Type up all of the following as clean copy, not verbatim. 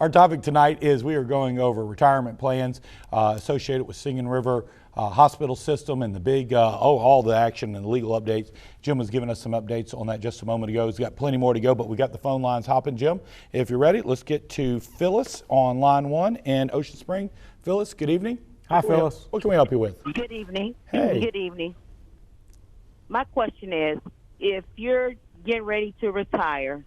Our topic tonight is we are going over retirement plans associated with Singing River Hospital System and the big, all the action and the legal updates. Jim was giving us some updates on that just a moment ago. He's got plenty more to go, but we got the phone lines hopping. Jim, if you're ready, let's get to Phyllis on line 1 in Ocean Spring. Phyllis, good evening. Hi, Phyllis. What can we help you with? Good evening. Hey. Good evening. My question is, if you're getting ready to retire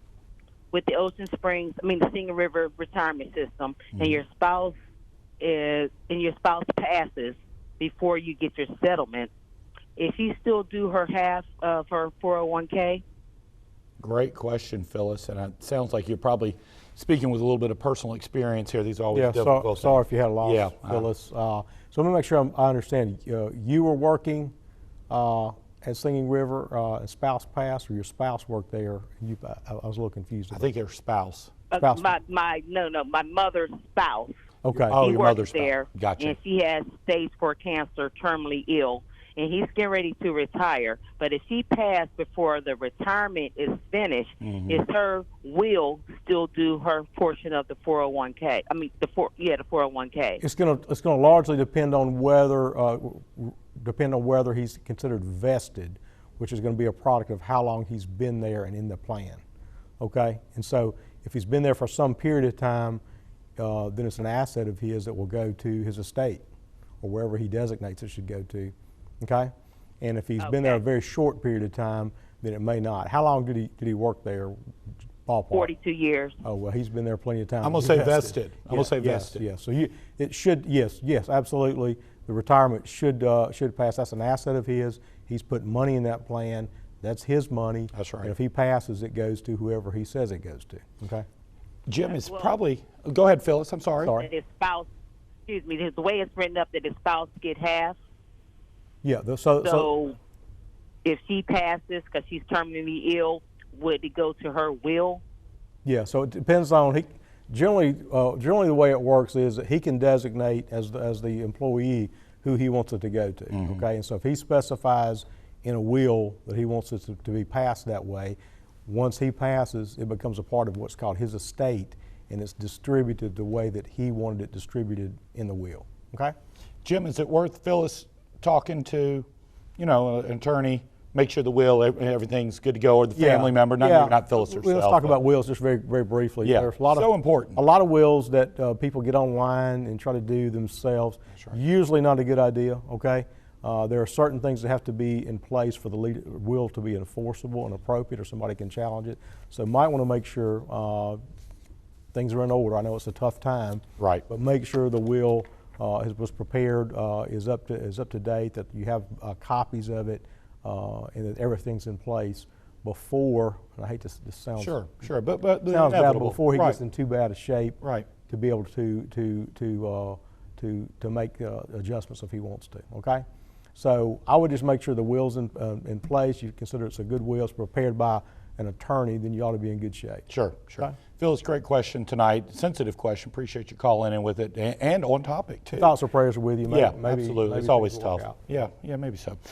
with the the Singing River Retirement System, and your spouse passes before you get your settlement, is she still due her half of her 401k? Great question, Phyllis, and it sounds like you're probably speaking with a little bit of personal experience here. These are always difficult. Sorry if you had a loss, Phyllis. So let me make sure I understand. You were working at Singing River, a spouse passed, or your spouse worked there? I was a little confused. I think their spouse. My mother's spouse. Okay. He your works mother's there, spouse. Gotcha. and she has stage 4 cancer, terminally ill, and he's getting ready to retire. But if she passed before the retirement is finished, is her will still do her portion of the 401k? The 401k. It's gonna largely depend on whether he's considered vested, which is going to be a product of how long he's been there and in the plan. Okay, and so if he's been there for some period of time, then it's an asset of his that will go to his estate or wherever he designates it should go to. Okay, and if he's been there a very short period of time, then it may not. How long did he work there? Ballpark? 42 years. Oh, well, he's been there plenty of time. I'm going to say vested. I'm going to say vested. Yes. So it should. Yes, absolutely. The retirement should pass. That's an asset of his. He's put money in that plan. That's his money. That's right. And if he passes, it goes to whoever he says it goes to. Okay. Jim is probably. Go ahead, Phyllis. I'm sorry. That his spouse. Excuse me. The way it's written up, that his spouse get half. Yeah. So if she passes because she's terminally ill, would it go to her will? Yeah. So it depends on Generally, the way it works is that he can designate as the employee who he wants it to go to. Okay, and so if he specifies in a will that he wants it to be passed that way, once he passes, it becomes a part of what's called his estate, and it's distributed the way that he wanted it distributed in the will. Okay, Jim, is it worth Phyllis talking to, an attorney? Make sure the will, everything's good to go, or the family member, not Phyllis herself. Let's talk about wills just very, very briefly. Yeah, there's important. A lot of wills that people get online and try to do themselves. That's right. Usually not a good idea. Okay, there are certain things that have to be in place for the will to be enforceable and appropriate, or somebody can challenge it. So might want to make sure things are in order. I know it's a tough time, right? But make sure the will was prepared, is up to date, that you have copies of it. And that everything's in place before. And I hate this sounds sure, but sounds bad, before he gets in too bad a shape, right? To be able to make adjustments if he wants to. Okay, so I would just make sure the will's in place. You consider it's a good will, it's prepared by an attorney, then you ought to be in good shape. Sure. Okay? Phyllis, great question tonight. Sensitive question. Appreciate you calling in with it, and on topic too. Thoughts or prayers are with you. Maybe absolutely. It's always tough. Yeah, maybe so.